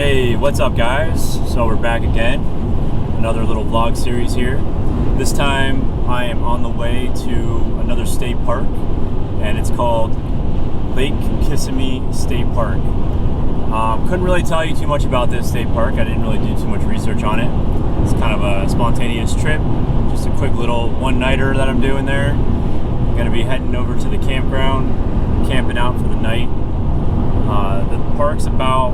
Hey, what's up guys? So we're back again, another little vlog series here. This time I am on the way to another state park, and it's called Lake Kissimmee State Park. Couldn't really tell you too much about this state park. I didn't really do too much research on it. It's kind of a spontaneous trip, just a quick little one-nighter that I'm doing there. I'm gonna be heading over to the campground, camping out for the night. The park's about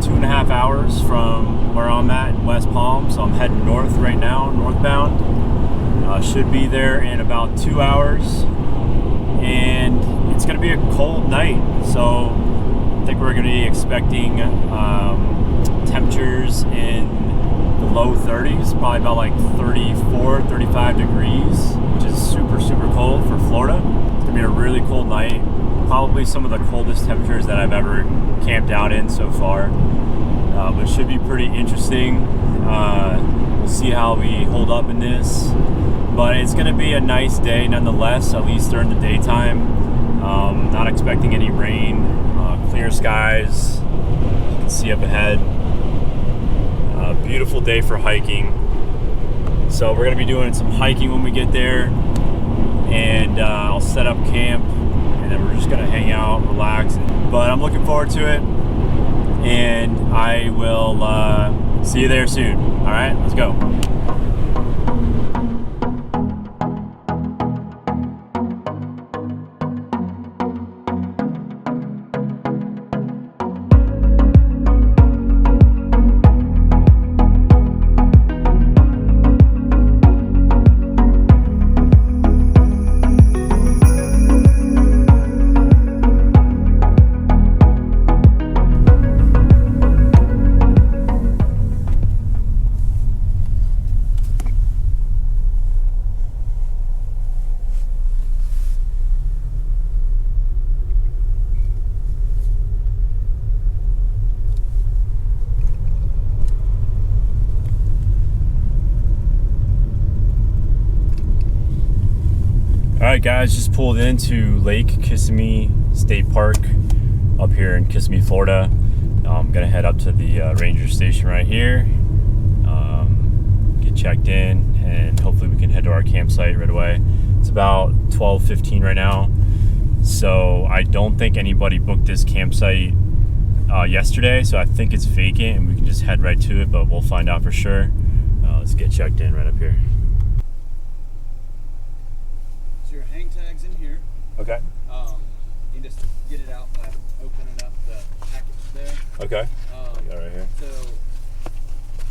2.5 hours from where I'm at in West Palm, so I'm heading north right now, northbound. Should be there in about 2 hours, and it's going to be a cold night, so I think we're going to be expecting temperatures in the low 30s, probably about like 34, 35 degrees, which is super cold for Florida. It's going to be a really cold night. Probably some of the coldest temperatures that I've ever camped out in so far, but it should be pretty interesting. We'll see how we hold up in this, but it's going to be a nice day nonetheless, at least during the daytime. Not expecting any rain, clear skies, you can see up ahead. Beautiful day for hiking, so we're going to be doing some hiking when we get there, and I'll set up camp, and then we're just gonna hang out, relax. But I'm looking forward to it, and I will see you there soon. All right, let's go. Alright guys, just pulled into Lake Kissimmee State Park up here in Kissimmee, Florida. I'm gonna head up to the ranger station right here, get checked in, and hopefully we can head to our campsite right away. It's about 12:15 right now, so I don't think anybody booked this campsite yesterday, so I think it's vacant and we can just head right to it, but we'll find out for sure. Let's get checked in right up here. Your hang tag's in here. Okay. You can just get it out by opening up the package there. Okay. I got it right here. So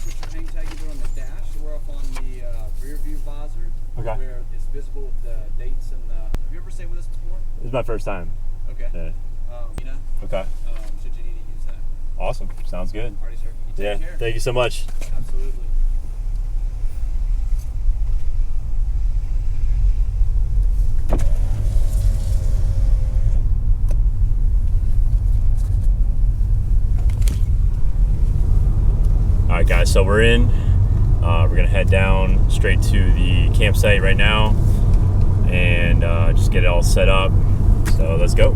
put your hang tag either on the dash or up on the rear view visor. Okay. Where it's visible with the dates and the. Have you ever stayed with us before? This is my first time. Okay. Yeah. Okay. Should you need to use that. Awesome. Sounds good. Alrighty, sir. You take care. Thank you so much. Absolutely. Alright guys, so we're in. We're gonna head down straight to the campsite right now and just get it all set up. So let's go.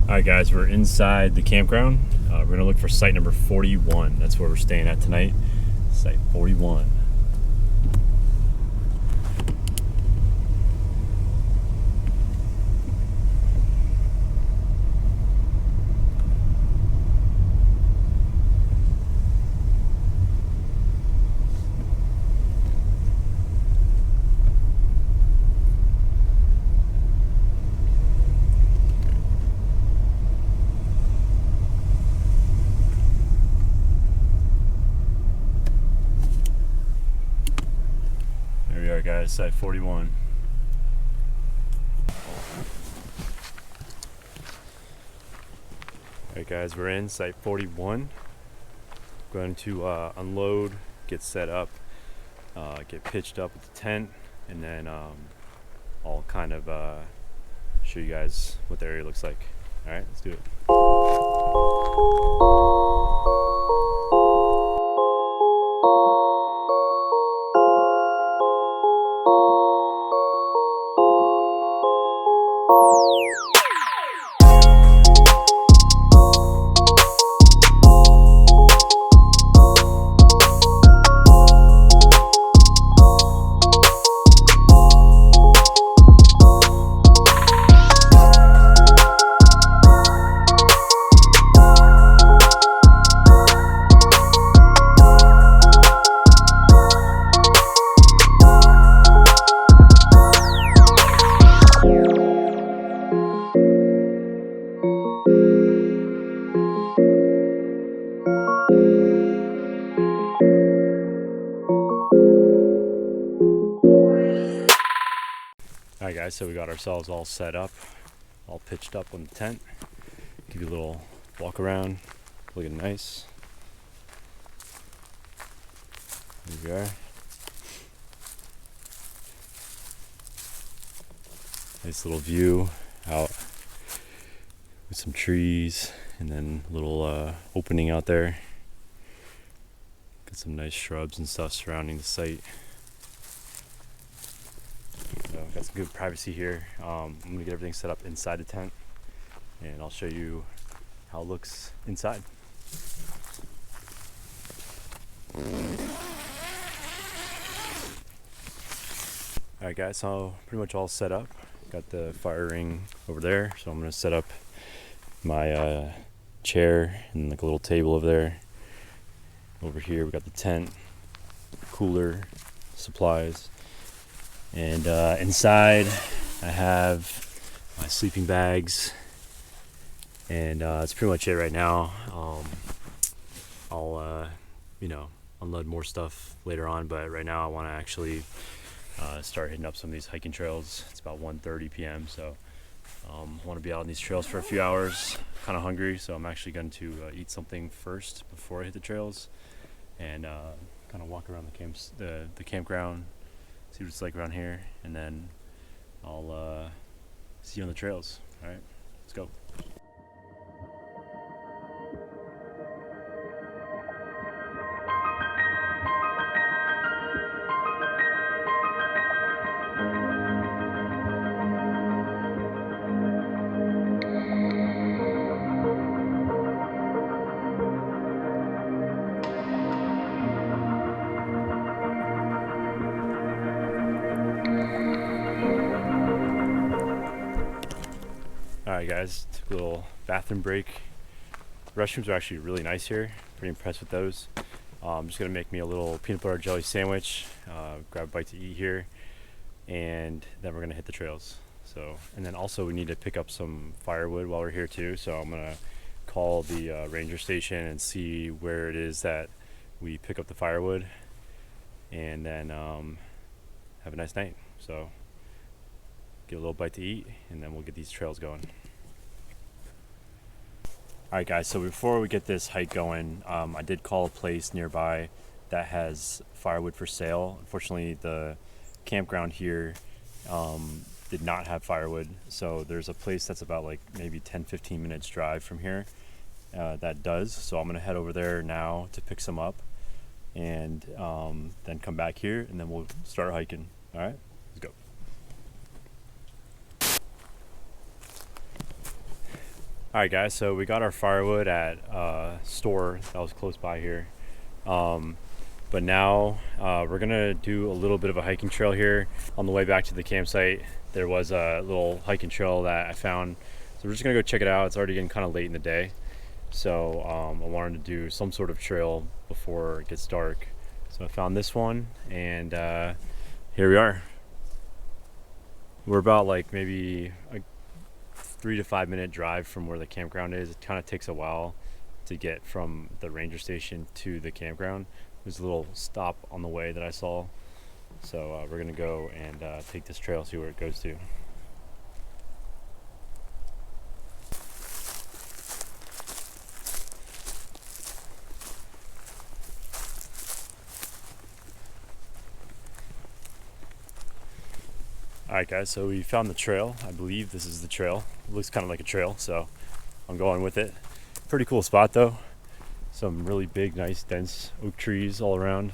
Alright guys, we're inside the campground. We're we're gonna look for site number 41. That's where we're staying at tonight. Site 41. There we are, guys, site 41. Alright guys, we're in site 41. Going to unload, get set up, get pitched up with the tent, and then I'll kind of show you guys what the area looks like. Alright, let's do it. Alright guys, so we got ourselves all set up, all pitched up on the tent. Give you a little walk around, looking nice. There we are. Nice little view out with some trees and then a little opening out there. Got some nice shrubs and stuff surrounding the site. So got some good privacy here. I'm gonna get everything set up inside the tent and I'll show you how it looks inside. Alright guys, so pretty much all set up. Got the fire ring over there, so I'm gonna set up my chair and like a little table over there. Over here we got the tent, cooler, supplies. And inside I have my sleeping bags, and that's pretty much it right now. I'll unload more stuff later on, but right now I want to actually start hitting up some of these hiking trails. It's about 1:30 p.m. so I want to be out on these trails for a few hours. Kind of hungry, so I'm actually going to eat something first before I hit the trails, and kind of walk around the campground, see what it's like around here, and then I'll see you on the trails. All right, let's go. Alright guys, took a little bathroom break. Restrooms are actually really nice here. Pretty impressed with those. I'm just gonna make me a little peanut butter jelly sandwich, grab a bite to eat here, and then we're gonna hit the trails. And then also we need to pick up some firewood while we're here too, so I'm gonna call the ranger station and see where it is that we pick up the firewood, and then have a nice night. So get a little bite to eat, and then we'll get these trails going. Alright guys, so before we get this hike going, I did call a place nearby that has firewood for sale. Unfortunately, the campground here did not have firewood, so there's a place that's about like maybe 10-15 minutes drive from here that does. So I'm gonna head over there now to pick some up, and then come back here, and then we'll start hiking. Alright, let's go. Alright guys, so we got our firewood at a store that was close by here. But now we're gonna do a little bit of a hiking trail here. On the way back to the campsite, there was a little hiking trail that I found. So we're just gonna go check it out. It's already getting kind of late in the day. So I wanted to do some sort of trail before it gets dark. So I found this one, and here we are. We're about like maybe a 3 to 5 minute drive from where the campground is. It kind of takes a while to get from the ranger station to the campground. There's a little stop on the way that I saw. So we're gonna go and take this trail, see where it goes to. Alright guys, so we found the trail. I believe this is the trail. It looks kind of like a trail, so I'm going with it. Pretty cool spot though. Some really big, nice, dense oak trees all around.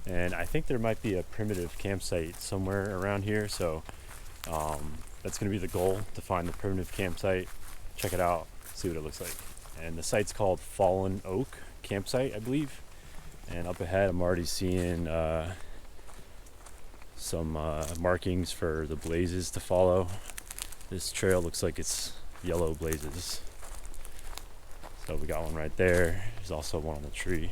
And I think there might be a primitive campsite somewhere around here, so that's going to be the goal, to find the primitive campsite, check it out, see what it looks like. And the site's called Fallen Oak Campsite, I believe. And up ahead I'm already seeing some markings for the blazes to follow. This trail looks like it's yellow blazes. So we got one right there. There's also one on the tree.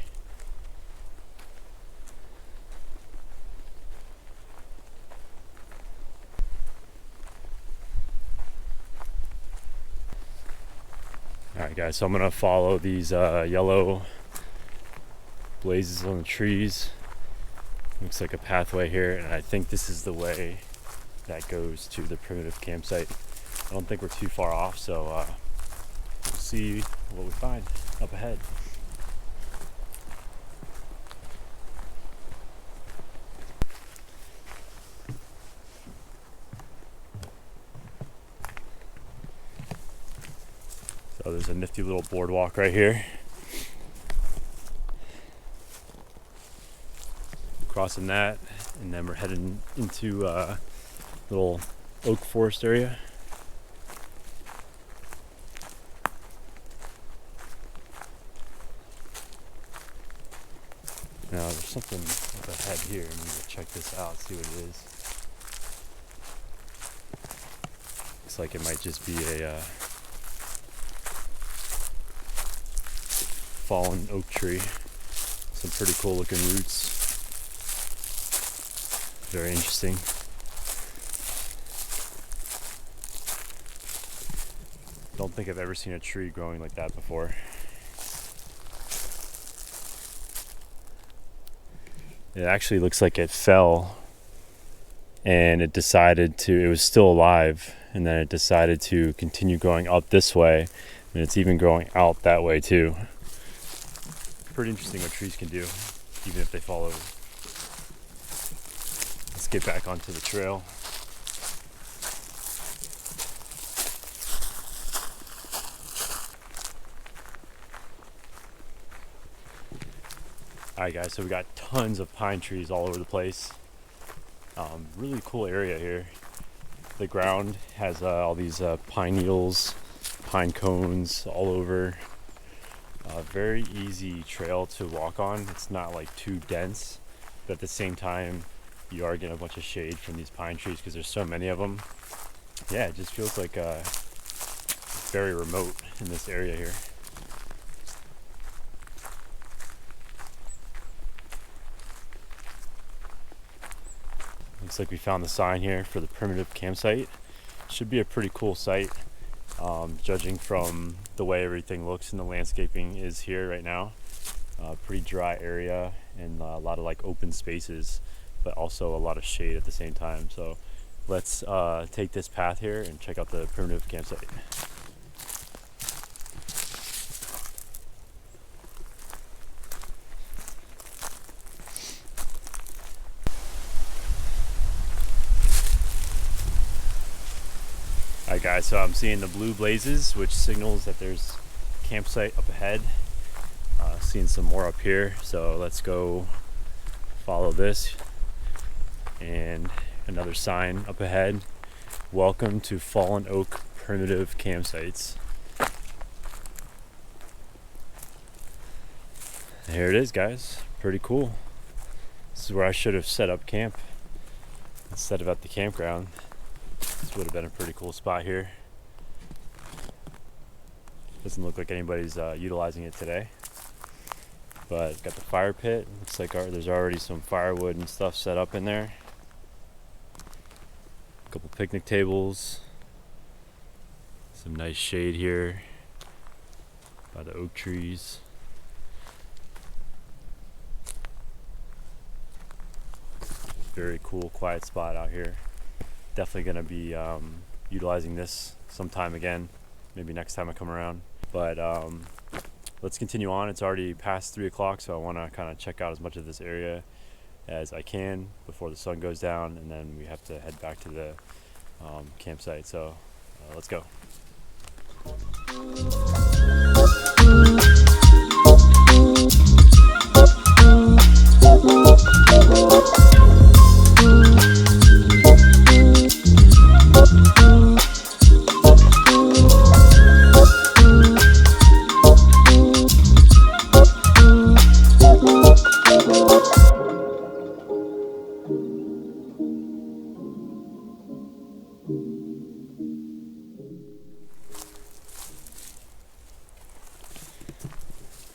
Alright guys, so I'm gonna follow these yellow blazes on the trees. Looks like a pathway here, and I think this is the way that goes to the primitive campsite. I don't think we're too far off, so we'll see what we find up ahead. So there's a nifty little boardwalk right here. Crossing that, and then we're heading into a little oak forest area. Now there's something up ahead here. I need to check this out, see what it is. Looks like it might just be a fallen oak tree. Some pretty cool looking roots. Very interesting. Don't think I've ever seen a tree growing like that before. It actually looks like it fell and it was still alive, and then it decided to continue going up this way, and it's even growing out that way too. Pretty interesting what trees can do, even if they fall over. Let's get back onto the trail. Alright guys, so we got tons of pine trees all over the place. Really cool area here. The ground has all these pine needles, pine cones all over. Very easy trail to walk on. It's not like too dense, but at the same time you are getting a bunch of shade from these pine trees because there's so many of them. Yeah, it just feels like very remote in this area here. Looks like we found the sign here for the primitive campsite. Should be a pretty cool site, judging from the way everything looks and the landscaping is here right now. Pretty dry area and a lot of like open spaces, but also a lot of shade at the same time. So let's take this path here and check out the primitive campsite. Alright guys, so I'm seeing the blue blazes, which signals that there's a campsite up ahead. Seeing some more up here, so let's go follow this and another sign up ahead. Welcome to Fallen Oak Primitive Campsites. Here it is, guys. Pretty cool. This is where I should have set up camp instead of at the campground. This would have been a pretty cool spot here. Doesn't look like anybody's utilizing it today. But got the fire pit. Looks like there's already some firewood and stuff set up in there. A couple picnic tables. Some nice shade here by the oak trees. Very cool, quiet spot out here. Definitely gonna be utilizing this sometime again, maybe next time I come around. But let's continue on. It's already past 3 o'clock, so I want to kind of check out as much of this area as I can before the sun goes down, and then we have to head back to the campsite. So let's go.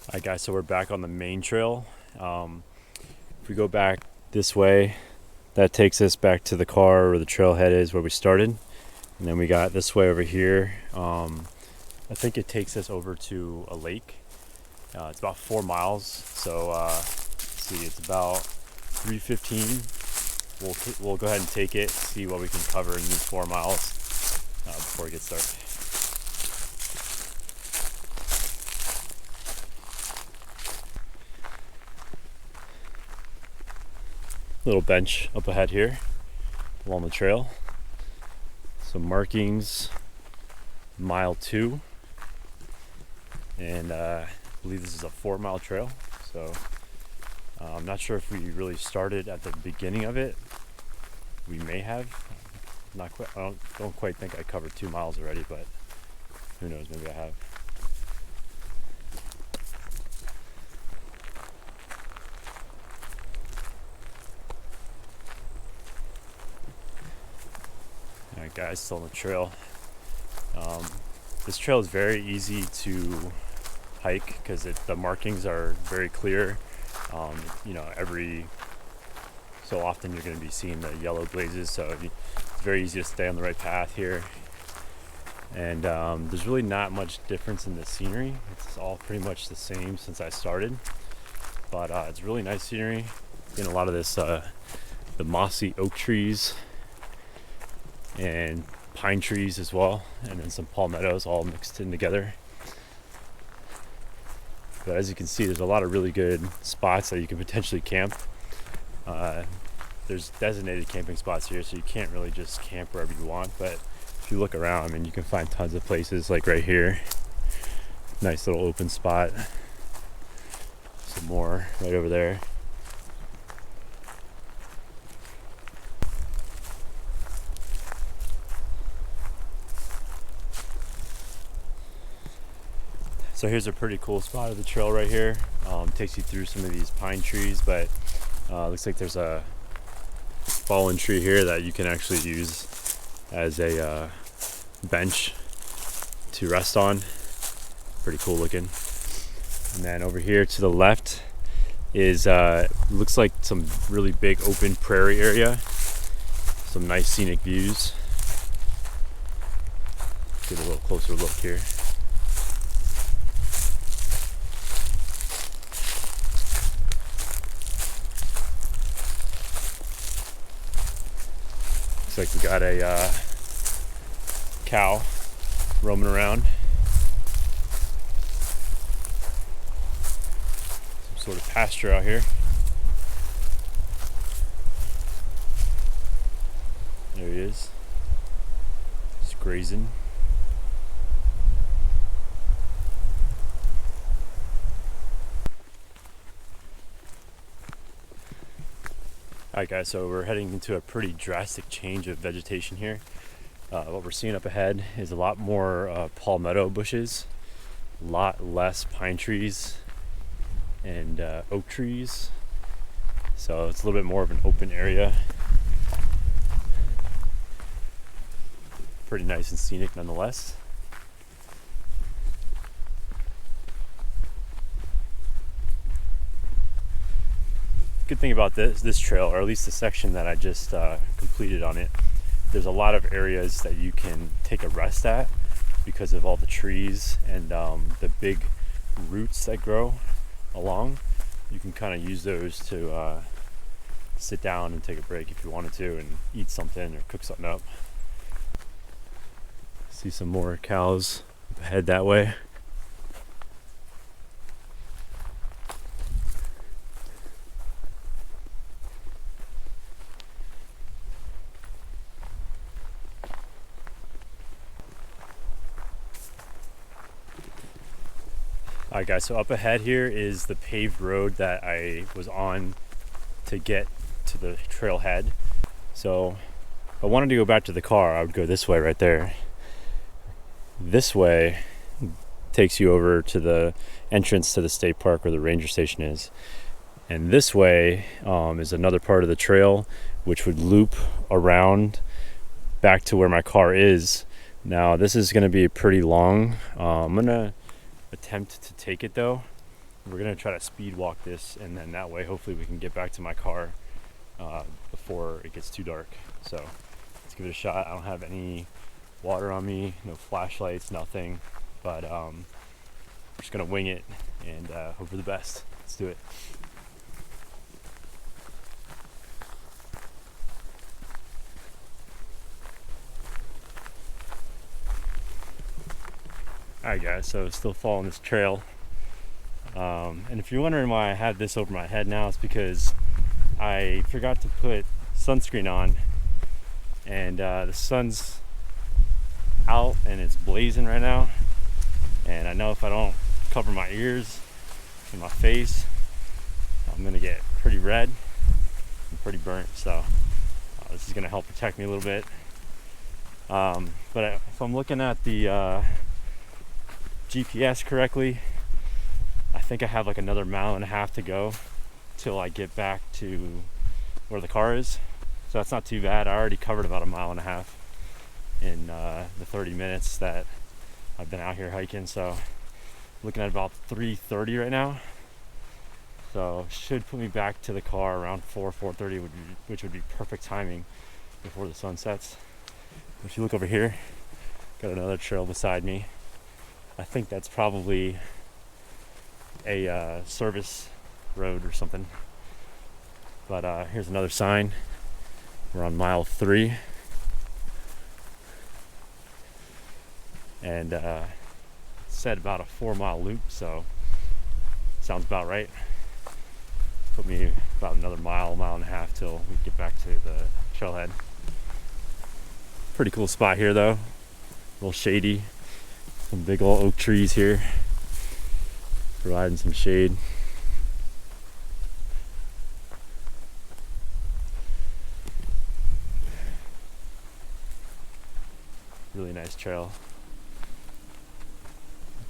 Alright guys, so we're back on the main trail. If we go back this way, that takes us back to the car where the trailhead is, where we started. And then we got this way over here. I think it takes us over to a lake. It's about 4 miles. So let's see, it's about 3:15. We'll go ahead and take it, see what we can cover in these 4 miles before it gets dark. Little bench up ahead here along the trail. Some markings, mile 2, and I believe this is a 4-mile trail. So I'm not sure if we really started at the beginning of it. We may have. Not quite. I don't quite think I covered 2 miles already, but who knows? Maybe I have. Alright guys, still on the trail. This trail is very easy to hike because the markings are very clear. Every so often you're going to be seeing the yellow blazes, so it's very easy to stay on the right path here. And there's really not much difference in the scenery. It's all pretty much the same since I started, but it's really nice scenery. Getting a lot of this the mossy oak trees and pine trees as well, and then some palmettos all mixed in together. But as you can see, there's a lot of really good spots that you can potentially camp. There's designated camping spots here, so you can't really just camp wherever you want, but if you look around, I mean, you can find tons of places, like right here. Nice little open spot. Some more right over there. So here's a pretty cool spot of the trail right here. Takes you through some of these pine trees, but looks like there's a fallen tree here that you can actually use as a bench to rest on. Pretty cool looking. And then over here to the left is looks like some really big open prairie area. Some nice scenic views. Get a little closer look here. Looks like we got a cow roaming around. Some sort of pasture out here. There he is. Just grazing. Alright guys, so we're heading into a pretty drastic change of vegetation here. What we're seeing up ahead is a lot more palmetto bushes, a lot less pine trees and oak trees. So it's a little bit more of an open area. Pretty nice and scenic nonetheless. Good thing about this trail, or at least the section that I just completed on it, there's a lot of areas that you can take a rest at because of all the trees and the big roots that grow along. You can kind of use those to sit down and take a break if you wanted to, and eat something or cook something up. See some more cows ahead that way. Alright guys, so up ahead here is the paved road that I was on to get to the trailhead. So if I wanted to go back to the car, I would go this way right there. This way takes you over to the entrance to the state park where the ranger station is. And this way is another part of the trail which would loop around back to where my car is. Now this is going to be pretty long. I'm going to attempt to take it though. We're gonna try to speed walk this, and then that way hopefully we can get back to my car before it gets too dark. So let's give it a shot. I don't have any water on me, no flashlights, nothing, but we're just gonna wing it and hope for the best. Let's do it. Alright guys, so still following this trail. And if you're wondering why I have this over my head now, it's because I forgot to put sunscreen on, and the sun's out and it's blazing right now. And I know if I don't cover my ears and my face, I'm gonna get pretty red and pretty burnt. So this is gonna help protect me a little bit. But if I'm looking at the GPS correctly, I think I have like another 1.5 miles to go till I get back to where the car is. So that's not too bad. I already covered about 1.5 miles in the 30 minutes that I've been out here hiking. So looking at about 3:30 right now. So should put me back to the car around 4:30, which would be perfect timing before the sun sets. If you look over here, got another trail beside me. I think that's probably a service road or something. But here's another sign. We're on mile 3. And said about a 4-mile loop, so sounds about right. Put me about another 1.5 miles till we get back to the trailhead. Pretty cool spot here though. A little shady. Some big old oak trees here, providing some shade. Really nice trail.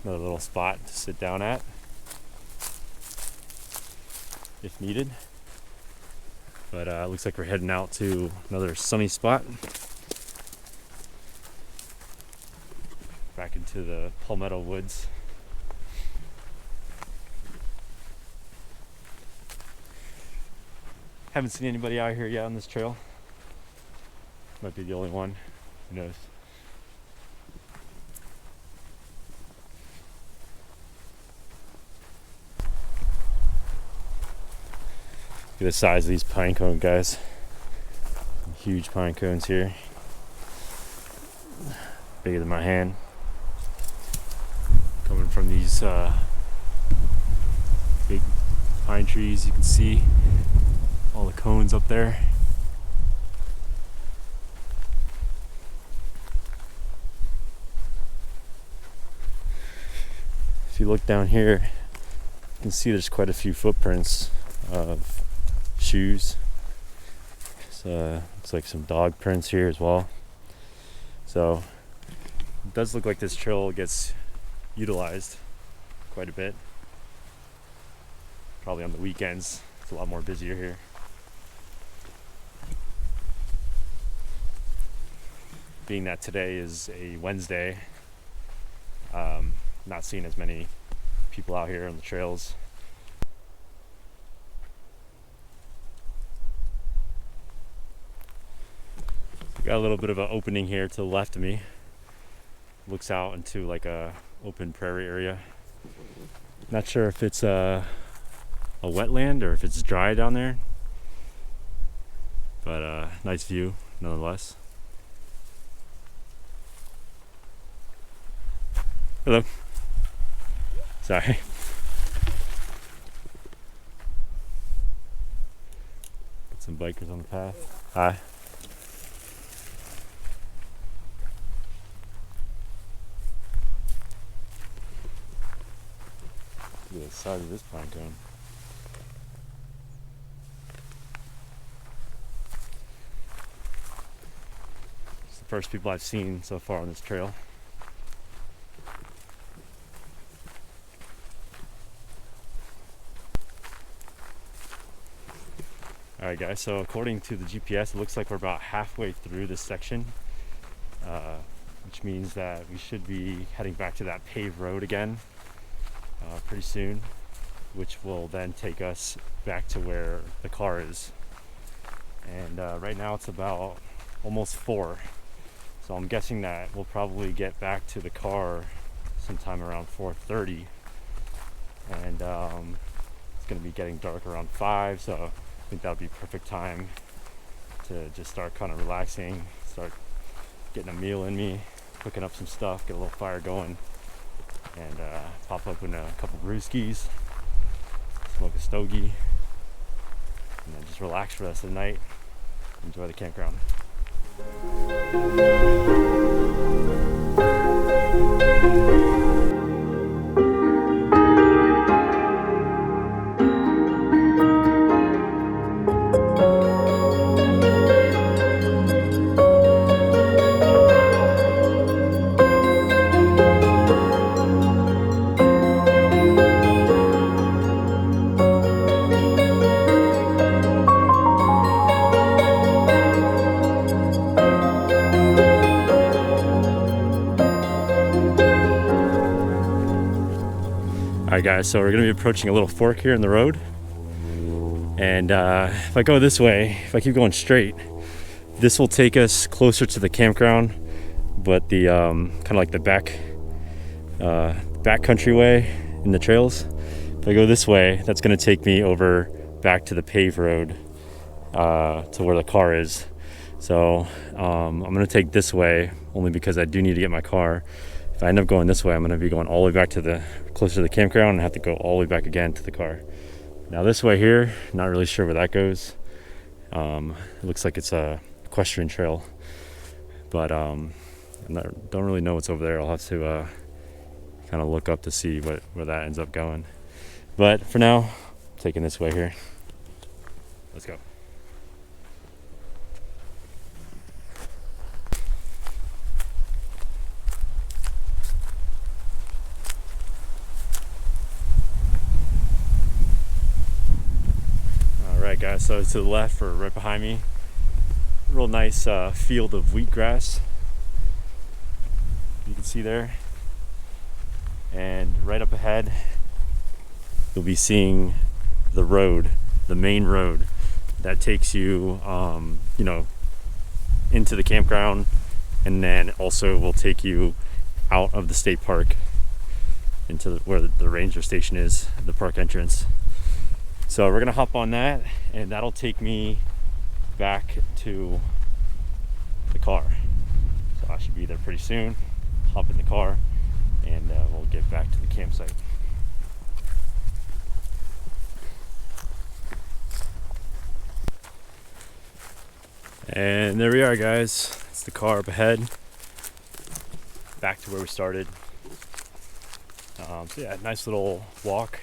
Another little spot to sit down at if needed. But looks like we're heading out to another sunny spot. Back into the palmetto woods. Haven't seen anybody out here yet on this trail. Might be the only one. Who knows? Look at the size of these pine cone guys. Huge pine cones here. Bigger than my hand. Coming from these big pine trees, you can see all the cones up there. If you look down here, you can see there's quite a few footprints of shoes Looks like some dog prints here as well. So it does look like this trail gets utilized quite a bit. Probably on the weekends, it's a lot more busier here. Being that today is a Wednesday, not seeing as many people out here on the trails. Got a little bit of an opening here to the left of me. Looks out into like a open prairie area. Not sure if it's a wetland or if it's dry down there, but nice view nonetheless. Hello. Sorry. Got some bikers on the path. Hi. Look at the size of this pine cone. It's the first people I've seen so far on this trail. Alright guys, so according to the GPS, it looks like we're about halfway through this section, which means that we should be heading back to that paved road again pretty soon, which will then take us back to where the car is. And right now it's about almost 4, so I'm guessing that we'll probably get back to the car sometime around 4:30, and it's going to be getting dark around 5, so I think that would be perfect time to just start kind of relaxing, start getting a meal in me, cooking up some stuff, get a little fire going, and pop open a couple brewskis, smoke a stogie, and then just relax for the rest of the night, enjoy the campground. Alright guys, so we're going to be approaching a little fork here in the road, and if I go this way, if I keep going straight, this will take us closer to the campground, but the kind of like the back country way in the trails. If I go this way, that's going to take me over back to the paved road to where the car is. So I'm going to take this way only because I do need to get my car. If I end up going this way, I'm going to be going all the way back to closer to the campground and have to go all the way back again to the car. Now this way here, not really sure where that goes. It looks like it's a Equestrian Trail, but don't really know what's over there. I'll have to kind of look up to see where that ends up going. But for now, I'm taking this way here. Let's go. Alright guys, so to the left or right behind me, real nice field of wheatgrass you can see there, and right up ahead you'll be seeing the road, the main road that takes you into the campground, and then also will take you out of the state park into where the ranger station is, the park entrance. So we're gonna hop on that, and that'll take me back to the car. So I should be there pretty soon. Hop in the car, and we'll get back to the campsite. And there we are, guys. It's the car up ahead. Back to where we started. So yeah, nice little walk.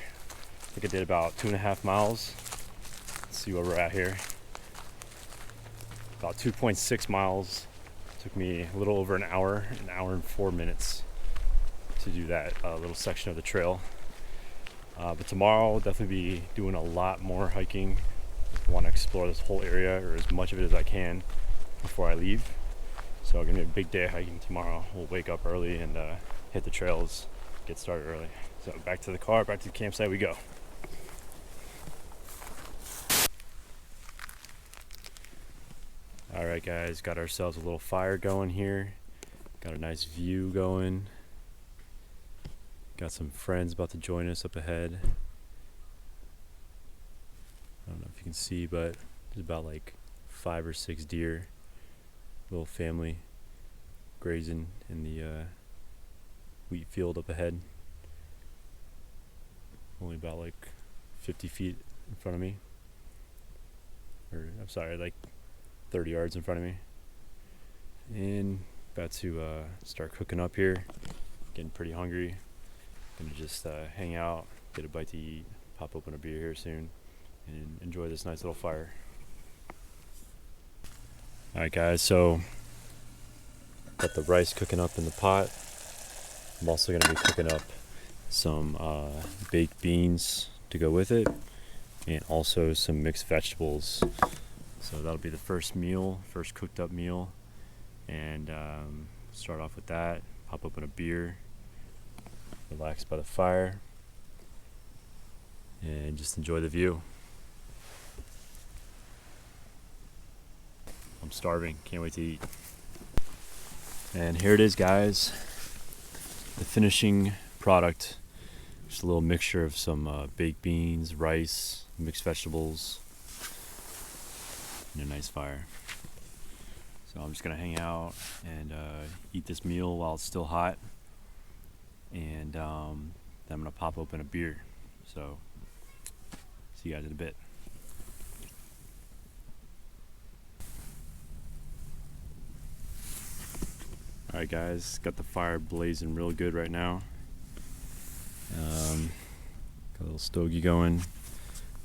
I think I did about 2.5 miles. Let's see where we're at here. about 2.6 miles. Took me a little over an hour and 4 minutes to do that little section of the trail. But tomorrow I'll definitely be doing a lot more hiking. I want to explore this whole area, or as much of it as I can, before I leave. So gonna be a big day of hiking tomorrow. We'll wake up early and hit the trails, get started early. So back to the car, back to the campsite we go. All right, guys, got ourselves a little fire going here. Got a nice view going. Got some friends about to join us up ahead. I don't know if you can see, but there's about like 5 or 6 deer. Little family grazing in the wheat field up ahead. Only about like 50 feet in front of me. Or, I'm sorry, like 30 yards in front of me. And about to start cooking up here. Getting pretty hungry. Gonna just hang out, get a bite to eat, pop open a beer here soon, and enjoy this nice little fire. Alright guys, so got the rice cooking up in the pot. I'm also gonna be cooking up some baked beans to go with it, and also some mixed vegetables. So that'll be the first cooked up meal, and start off with that, pop open a beer, relax by the fire, and just enjoy the view. I'm starving, can't wait to eat. And here it is, guys, the finishing product. Just a little mixture of some baked beans, rice, mixed vegetables, and a nice fire. So I'm just gonna hang out and eat this meal while it's still hot, and then I'm gonna pop open a beer. So see you guys in a bit. Alright guys, got the fire blazing real good right now. Got a little stogie going.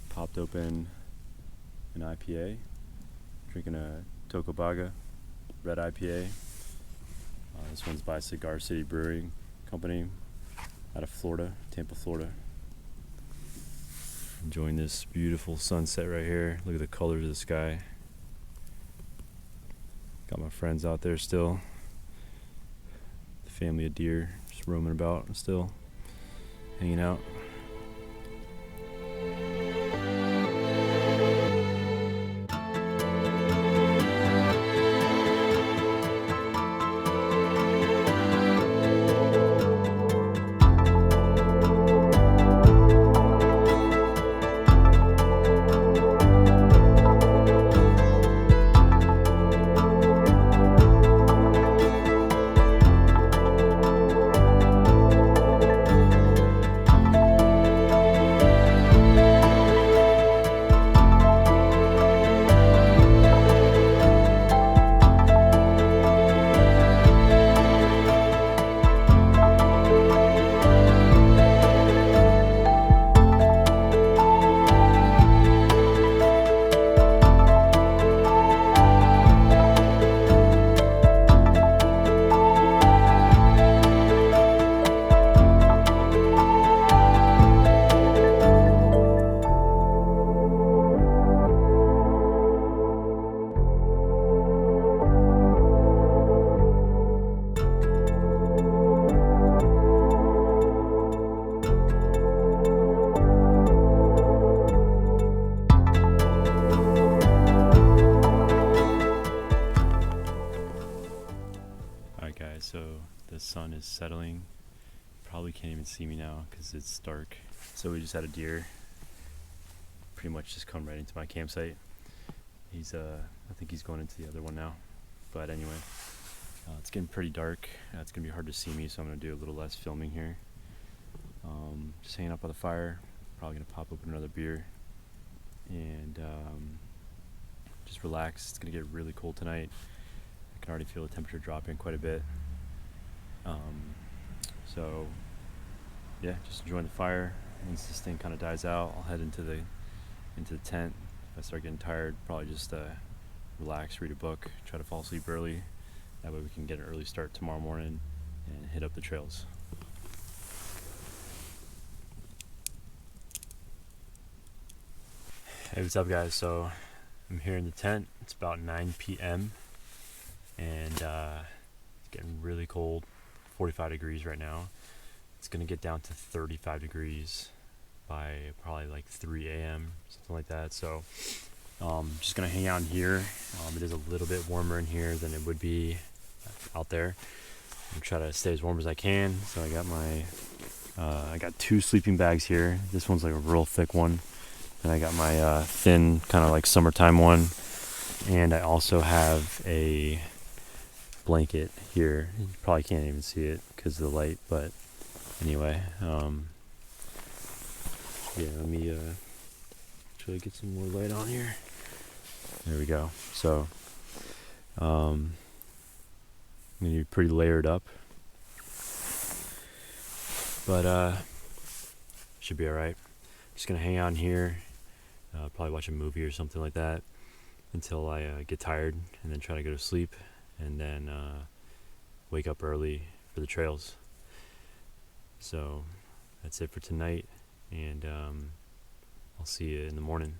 Popped open an IPA. Drinking a Tocobaga red IPA. This one's by Cigar City Brewing Company out of Florida, Tampa, Florida. Enjoying this beautiful sunset right here. Look at the colors of the sky. Got my friends out there still. The family of deer just roaming about still, hanging out. So the sun is settling. Probably can't even see me now because it's dark. So we just had a deer pretty much just come right into my campsite. He's I think he's going into the other one now. But anyway, it's getting pretty dark. It's gonna be hard to see me, so I'm gonna do a little less filming here. Just hanging out by the fire. Probably gonna pop open another beer and just relax. It's gonna get really cold tonight. I can already feel the temperature dropping quite a bit. So yeah, just enjoying the fire. Once this thing kind of dies out, I'll head into the tent. If I start getting tired, probably just relax, read a book, try to fall asleep early. That way we can get an early start tomorrow morning and hit up the trails. Hey, what's up guys? So I'm here in the tent. It's about 9 p.m. and it's getting really cold, 45 degrees right now. It's gonna get down to 35 degrees by probably like 3 a.m., something like that. So just gonna hang out in here. It is a little bit warmer in here than it would be out there. I'm try to stay as warm as I can. So I got my I got 2 sleeping bags here. This one's like a real thick one, and I got my thin kind of like summertime one, and I also have a blanket here. You probably can't even see it because of the light, but anyway, yeah, let me try to get some more light on here. There we go. So I'm gonna be pretty layered up, but should be all right. Just gonna hang out in here, probably watch a movie or something like that until I get tired, and then try to go to sleep, and then wake up early for the trails. So that's it for tonight, and I'll see you in the morning.